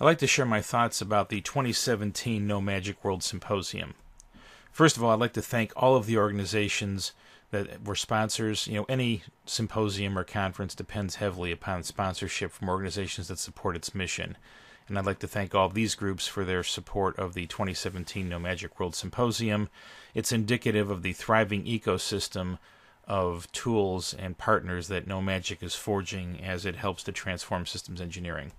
I'd like to share my thoughts about the 2017 No Magic World Symposium. First of all, I'd like to thank all of the organizations that were sponsors. Any symposium or conference depends heavily upon sponsorship from organizations that support its mission. And I'd like to thank all of these groups for their support of the 2017 No Magic World Symposium. It's indicative of the thriving ecosystem of tools and partners that No Magic is forging as it helps to transform systems engineering.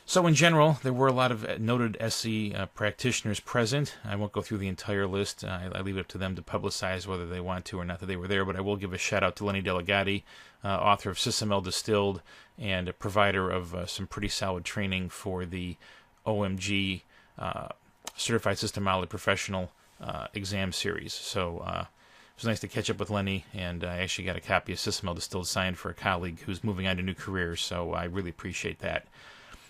So in general, there were a lot of noted SE practitioners present. I won't go through the entire list. I leave it up to them to publicize whether they want to or not that they were there, but I will give a shout out to Lenny Delegati, author of SysML Distilled and a provider of some pretty solid training for the OMG Certified System Modeler Professional exam series. So it was nice to catch up with Lenny, and I actually got a copy of SysML Distilled signed for a colleague who's moving on to new careers, so I really appreciate that.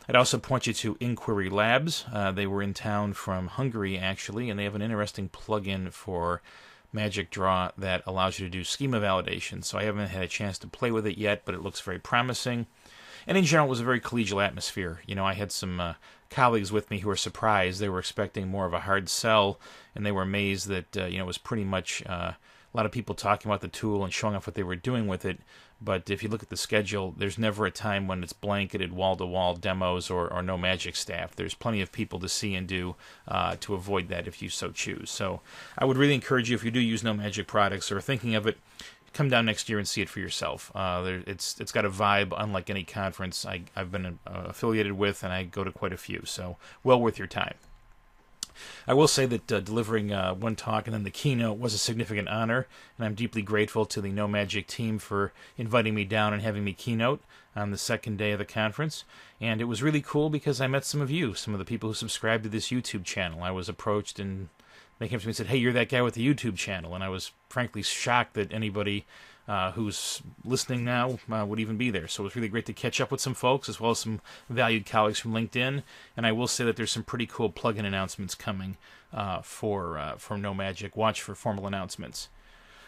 I'd also point you to Inquiry Labs. They were in town from Hungary, actually, and they have an interesting plugin for Magic Draw that allows you to do schema validation. So I haven't had a chance to play with it yet, but it looks very promising. And in general, it was a very collegial atmosphere. I had some colleagues with me who were surprised. They were expecting more of a hard sell, and they were amazed that it was pretty much a lot of people talking about the tool and showing off what they were doing with it. But if you look at the schedule, there's never a time when it's blanketed wall-to-wall demos or no magic staff. There's plenty of people to see and do to avoid that if you so choose. So I would really encourage you, if you do use no magic products or are thinking of it, come down next year and see it for yourself. It's got a vibe unlike any conference I've been affiliated with, and I go to quite a few. So well worth your time. I will say that delivering one talk and then the keynote was a significant honor, and I'm deeply grateful to the No Magic team for inviting me down and having me keynote on the second day of the conference. And it was really cool because I met some of you, some of the people who subscribe to this YouTube channel. I was approached and they came to me and said, "Hey, you're that guy with the YouTube channel," and I was frankly shocked that anybody who's listening now would even be there. So it was really great to catch up with some folks as well as some valued colleagues from LinkedIn. And I will say that there's some pretty cool plugin announcements coming for No Magic. Watch for formal announcements.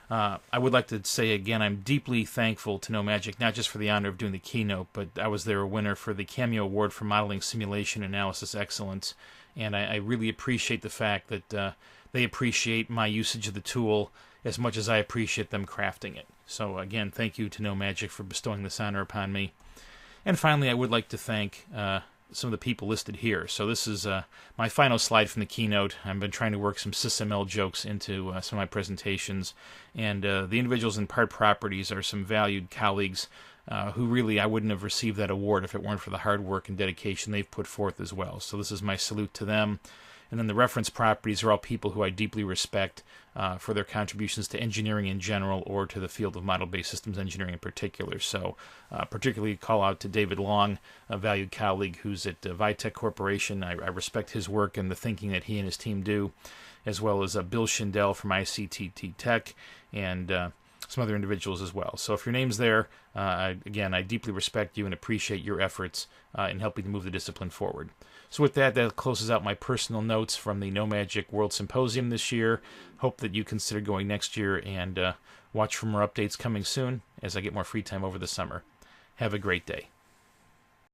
I would like to say again, I'm deeply thankful to No Magic, not just for the honor of doing the keynote, but I was their winner for the Cameo Award for Modeling Simulation Analysis Excellence. And I really appreciate the fact that they appreciate my usage of the tool as much as I appreciate them crafting it. So again, thank you to No Magic for bestowing this honor upon me. And finally, I would like to thank some of the people listed here. So this is my final slide from the keynote. I've been trying to work some SysML jokes into some of my presentations. And the individuals in Part Properties are some valued colleagues who really, I wouldn't have received that award if it weren't for the hard work and dedication they've put forth as well. So this is my salute to them. And then the reference properties are all people who I deeply respect for their contributions to engineering in general or to the field of model-based systems engineering in particular. So particularly call out to David Long, a valued colleague who's at Vitech Corporation. I respect his work and the thinking that he and his team do, as well as Bill Schindel from ICTT Tech and some other individuals as well. So if your name's there, again, I deeply respect you and appreciate your efforts in helping to move the discipline forward. So with that, that closes out my personal notes from the No Magic World Symposium this year. Hope that you consider going next year, and watch for more updates coming soon as I get more free time over the summer. Have a great day.